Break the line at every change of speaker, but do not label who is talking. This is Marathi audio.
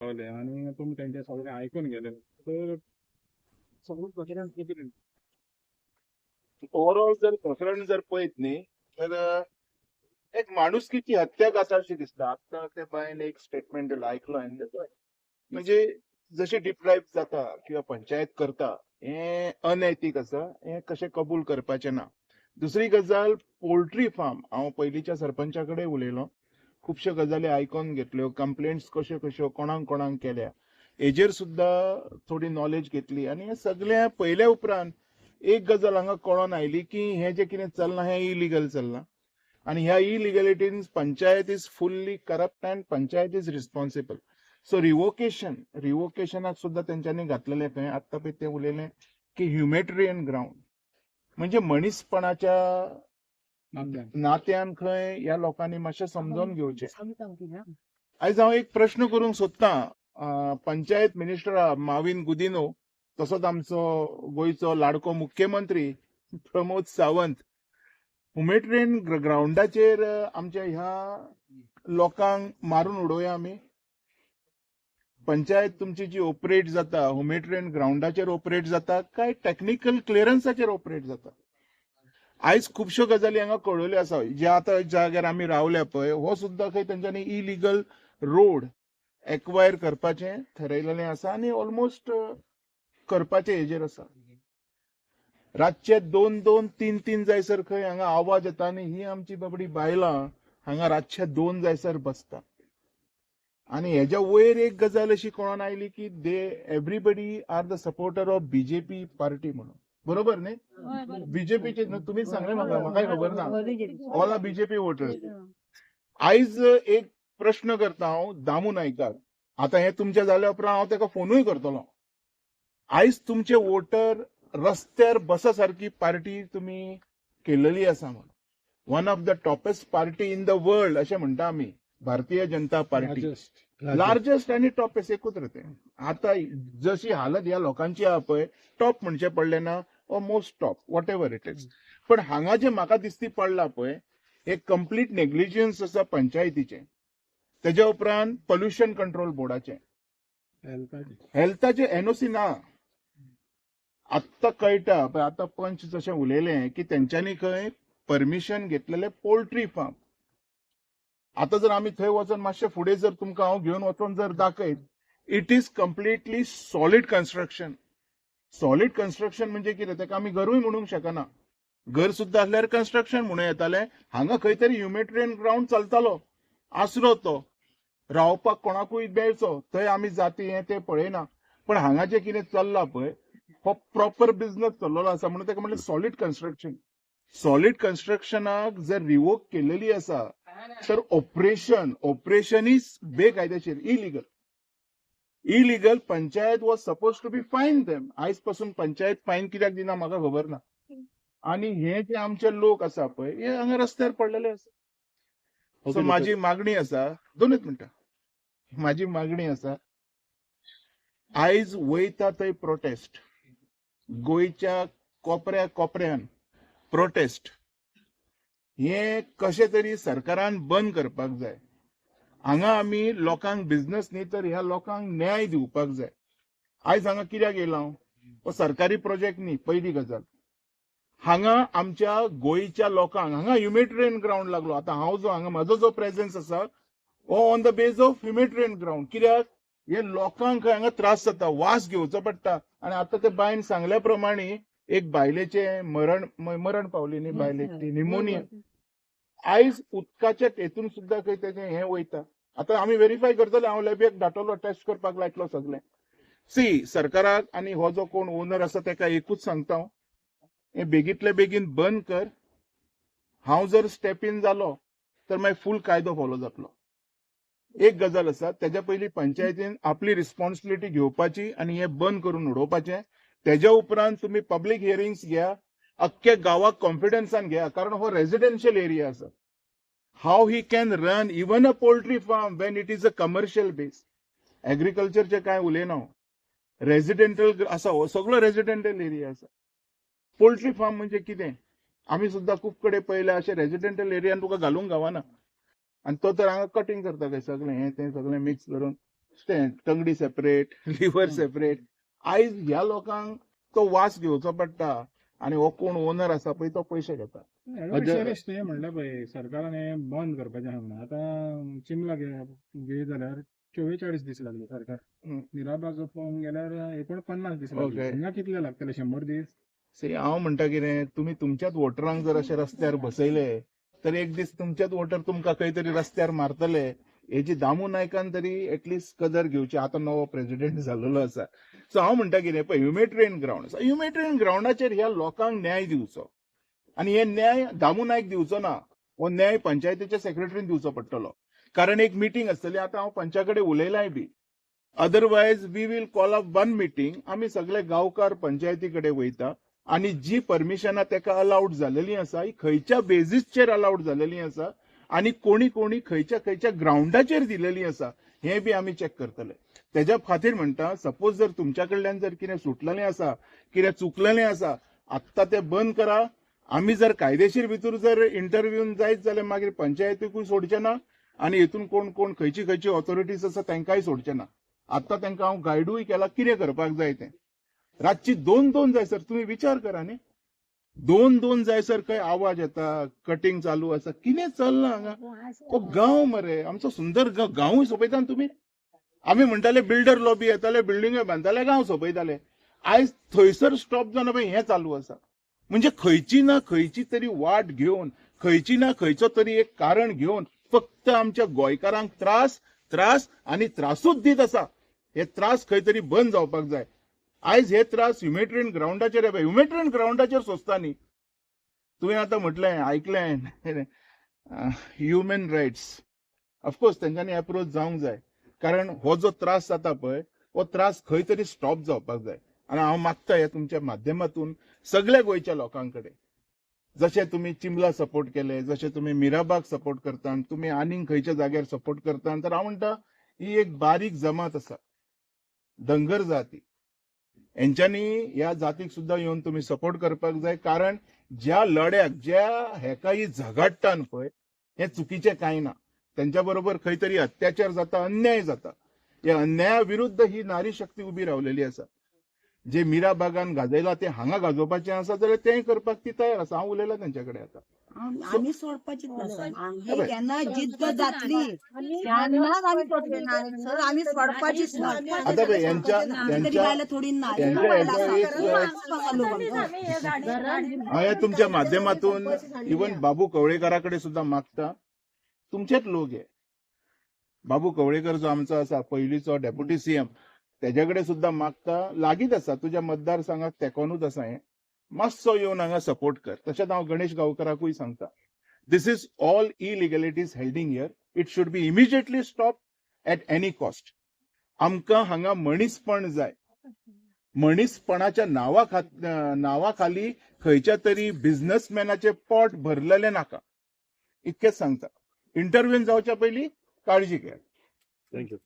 कळले आणि तुम्ही त्यांचे सगळे ऐकून गेले तर सगळं प्रकरण किती
ओव्हरऑल जर प्रकरण जर पळयत न्ही तर एक माणुसकीची हत्या जाता अशी दिसता. आता ते बायन एक स्टेटमेंट दिला ऐकलो हांवें तेचो. म्हणजे जशी डिप्रायव जाता किंवा पंचायत करता हे अनैतीक आसा, हे कशें कबूल करपाचें ना. दुसरी गजाल पोल्ट्री फार्म, हांव पयलींच्या सरपंचा कडेन उलयलो, खुबश्यो गजाली आयकून घेतल्यो, कंप्लेंट्स कश्यो कश्यो कोणाक कोणाक केल्या, हेजेर सुद्धा थोडी नॉलेज घेतली आनी हें सगळें पयल्या उपरांत एक गजाल हांगा कळोन आयली की हें जें कितें चल्लां हें इलिगल चल्लां आणि ह्या इलिगॅलिटीन panchayat is fully corrupt and panchayat is responsible. So रिवोकेशनाक सुद्धा त्यांच्यानी घातलेलें खंय आत्ता पळय ते उलयलें की ह्युमॅटेरियन ग्राउंड म्हणजे मनीसपणाच्या नात्यान खंय ह्या लोकांनी मातशें समजून घेवचें. आयज हांव एक प्रश्न करूंक सोदतां पंचायत मिनिस्टर माविन गुदिनो तसोच आमचो गोंयचो लाडको मुख्यमंत्री प्रमोद सावंत ह्युमॅटेरियन ग्राउंडाचेर आमच्या ह्या लोकांक मारून उडोवया आमी. पंचायत तुमची जी ऑपरेट जाता ह्युमॅटेरियन ग्राउंडाचेर ऑपरेट जाता काय टेक्निकल क्लिअरन्साचेर ऑपरेट जाता. आयज खुबश्यो गजाली हांगा कळयल्यो आसा. जे आतां जाग्यार आमी रावल्या पळय हो सुद्धा खंय तेंच्यांनी इलिगल रोड एक्वायर करपाचें थारायलेलें आसा आनी ऑलमोस्ट करपाचें हेजेर आसा. रातचे 2-2, 3-3 जायसर खंय हांगा आवाज येता आनी ही आमची बाबडी बायलां हांगा रातचे 2 जायसर बसता. आणि ह्याच्या वयर एक गजाल अशी कळोन आयली की they everybody are the supporter of BJP party म्हणून. बरोबर न्ही? बीजेपीचे तुम्ही सांगले म्हाका खबर ना. All are BJP voters. आयज एक प्रश्न करता हांव दामू नायकाक. आता हे तुमचे जाल्या उपरांत हांव ताका फोनूय करतलो. आयज तुमचे वोटर रस्त्यार बसा सारकी पार्टी तुम्ही केलेली आसा म्हणून. One of the toppest party in the world अशें म्हणटा आमी भारतीय जनता पार्टी. लार्जस्ट आणि टॉपेस्ट एकूच रे ते. आता जशी हालत ह्या लोकांची आहा पळय टॉप म्हणचे पडले ना most top what ever it is. पण हांगा जे म्हाका दिसती पडला पळय एक कंप्लीट नेग्लिजन्स आसा पंचायतीचे. तेज्या उपरांत पोल्युशन कंट्रोल बोर्डाचे, हेल्थाचे एनओसी ना. आत्ता कळटा पळय आता पंच जशें उलयलें की तेंच्यांनी खंय परमिशन घेतलेले पोल्ट्री फार्म. आता जर आम्ही थंय वचून मातशें फुडें जर तुमकां हांव घेवन वचून जर दाखयत it is completely solid construction. Solid construction म्हणजे कितें तेका आमी घरूय म्हणूंक शकना. घर सुद्दां आसल्यार कन्स्ट्रक्शन म्हणून येताले. हांगा खंय तरी ह्युमॅटेरियन ग्राउंड चलतालो आसरो तो रावपाक कोणाकूय मेळचो थंय आमी जाती हें तें पळयना. पण हांगा जें कितें चल्लां पळय हो प्रॉपर बिझनस चल्लेलो आसा म्हणून तेका म्हणलें सॉलिड कन्स्ट्रक्शन. सॉलिड कन्स्ट्रक्शनाक जर रिवोक केलेली आसा तर ऑपरेशन इज बेकायदेशीर illegal. Panchayat was suppose to be fine them. आयज पासून पंचायत फाईन कित्याक दिना म्हाका खबर ना. आणि हे जे आमचे लोक आसा पळय हे हांगा रस्त्यार पडलेले आसा. सो माझी मागणी आसा 2 मिनटां. माझी मागणी आसा आयज वयता थंय प्रोटेस्ट गोंयच्या कोपऱ्या कोपऱ्यान प्रोटेस्ट हे कशें तरी सरकारान बंद करपाक जाय. हांगा आमी लोकांक बिझनस न्ही तर ह्या लोकांक न्याय दिवपाक जाय. आयज हांगा कित्याक येयला हांव हो सरकारी प्रोजेक्ट न्ही. पयली गजाल हांगा आमच्या गोंयच्या लोकांक हांगा ह्युमॅटेरियन ग्राउंड लागलो. आता हांव जो हांगा म्हजो जो प्रेझेन्स आसा हो on the base of humanitarian ground. कित्याक हे लोकांक हांगा त्रास जाता वास घेवचो पडटा. आणि आता ते बायन सांगल्या प्रमाणे एक बायलेचे मरण पावली न्ही बायलेक ती निमोनिया. आयज उदकाच्या हेतून सुद्धा खंय तेजें हें वयता. आता आमी व्हेरीफाय करतले. हांव लॅबीक धाडटलो टेस्ट करपाक लायतलो सगळें. सरकाराक आनी हो जो कोण ओनर आसा तेका एकूच सांगता हांव हें बेगींतले बेगीन बंद कर. हांव जर स्टेप इन जालो तर मागीर फूल कायदो फॉलो जातलो. एक गजाल आसा तेज्या पयलीं पंचायतीन आपली रिस्पॉन्सिबिलिटी घेवपाची आनी हें बंद करून उडोवपाचें. तेज्या उपरांत तुमी पब्लीक हियरिंग्स घ्या. अख्ख्या गांवाक कॉन्फिडन्सान घ्या कारण हो रेजिडेन्शियल एरिया आसा. How he can run even a poultry farm when it is a commercial base. एग्रीकल्चरचे काय उलयना हांव. रेजिडेंटल आसा हो सगळो रेजिडेंटल एरिया आसा. पोल्ट्री फार्म म्हणजे कितें आमी सुद्दां खूब कडेन पळयल्या अशें रेजिडेंटल एरियान तुका घालूंक गावना. आनी तो तर हांगा कटिंग करता काय सगळें हें तें सगळें मिक्स करून टंगडी सेपरेट, लिव्हर सेपरेट. आयज ह्या लोकांक तो वास घेवचो पडटा आणि हो कोण ओनर आसा पळय तो पयशे घेता.
शैलेश ते म्हणलं पळय सरकारान हें बंद करपाचें हांगा आतां चिमला घे जाल्यार 44 दीस लागले सरकार. निराबाग पळोवंक गेल्यार 49 दीस लागले.
Okay.
हिंगा कितले लागतले 100 दीस?
हांव म्हणटा कितें, तुमी तुमच्याच वोटरांक जर अशे रस्त्यार बसयले तर एक दीस तुमचेच वोटर तुमकां खंय तरी रस्त्यार मारतले. हेची दामू नायकान तरी एटलिस्ट कदर घेवची. आतां नवो प्रेसिडेंट जाल्लो आसा. सो हांव म्हणटा कितें पळय, ह्युमॅनिटेरियन ग्राउंड आसा, ह्युमॅनिटेरियन ग्राउंडाचेर ह्या लोकांक न्याय दिवचो. आणि हे न्याय दामू नायक दिवचो ना, हो न्याय पंचायतीच्या सेक्रेटरीन दिवचो पडटलो. कारण एक मिटींग आसतली. आतां हांव पंचा कडेन उलयलाय बी. Otherwise we will call up one meeting. आमी सगळे गांवकार पंचायती कडेन वयता आणि जी परमिशनां तेका अलाउड जालेली आसा ही खंयच्या बेजीसचेर अलाउड जालेली आसा आणि कोणी कोणी खंयच्या खंयच्या ग्राउंडाचेर दिलेली आसा हें बी आमी चॅक करतले. तेज्या खातीर म्हणटा, सपोज जर तुमच्या कडल्यान जर कितें सुटलेलें आसा, कितें चुकलेलें आसा, आत्तां तें बंद करा. आमी जर कायदेशीर भितर जर इंटरव्यून जायत जाल्यार मागीर पंचायतीकूय सोडचें ना आणि हेतून कोण कोण खंयची खंयची ऑथॉरिटीज आसा तांकांय सोडचें ना. आत्तां तांकां हांव गायडूय केला कितें करपाक जाय तें. रातची 2-2 जायसर तुमी विचार करा न्ही. 2-2 जायसर खंय आवाज येता, कटिंग चालू आसा, कितें चलना हांगा. हो गांव मरे, आमचो सुंदर गांवूय सोंपयता न्ही तुमी. आमी म्हणटाले बिल्डर लॉबी येताले, बिल्डिंग्यो बांदताले, गांव सोंपयताले. आयज थंयसर स्टॉप जावन पळय हें चालू आसा. म्हणजे खंयची ना खंयची तरी वाट घेवन, खंयची ना खंयचो तरी एक कारण घेवन फक्त आमच्या गोंयकारांक त्रास त्रास आणि त्रासूच दीत आसा. हे त्रास खंय तरी बंद जावपाक जाय. आयज हे त्रास ह्युमॅनिटेरियन ग्राउंडाचेर येता. ह्युमॅनिटेरियन ग्राउंडाचेर सोंसता न्ही. तुवें आतां म्हटलें, आयकलें ह्युमन रायट्स. ऑफकोर्स तेंच्यांनी अप्रोच जावंक जाय. कारण हो जो त्रास जाता पळय हो त्रास खंय तरी स्टॉप जावपाक जाय. आणि हांव मागता हे तुमच्या माध्यमातून सगळ्या गोंयच्या लोकांकडे, जशे तुम्ही चिमला सपोर्ट केले, जशे तुम्ही मिराबाग सपोर्ट करता, तुम्ही आनीक खंयच्या जाग्यार सपोर्ट करता, तर हांव म्हणटा ही एक बारीक जमात आसा, धनगर जाती. हेंच्यांनी ह्या जातीक सुद्दां येवन तुम्ही सपोर्ट करपाक जाय. कारण ज्या लढ्याक ज्या हेका ही झगडटान पळय हे चुकीचें कांय ना. त्यांच्या बरोबर खंय तरी अत्याचार जाता, अन्याय जाता. या अन्याया विरुद्ध ही नारी शक्ती उभी रावलेली आसा. जे मिराबागान गाजयला ते हांगा गाजोवपाचें आसा जाल्यार तें करपाक ती तयार आसा. हांव उलयलां तेंच्या कडेन आतां.
आम्ही सोडपाचीच नाही. त्यांना जिद्द जातली त्यांनाच आम्ही सोडणार सर. आम्ही सोडपाचीच नाही.
आता पळय यांच्या
थोडी
हांव या तुमच्या माध्यमातून इवन बाबू कवळेकराकडे सुद्धा मागता, तुमचेच लोक हे. बाबू कवळेकर जो आमचो आसा पयलींचो डेप्युटी सीएम, तेज्याकडे सुद्धा मागता, लागीत आसा तुज्या मतदारसंघाक तेकोनूच आसा हें. मातसो येवन हांगा सपोर्ट कर. तशेंच हांव गणेश गांवकराकूय सांगता, this is all illegalities holding here. It should be immediately stop at any cost. आमकां हांगा मनीसपण जाय. मनीसपणाच्या नांवाखाली खंयच्या तरी बिझनेसमॅनाचे पोट भरलेले नाका. इतकेंच सांगता. इंटरव्यून जावच्या पयलीं काळजी घेयात.
थँक्यू.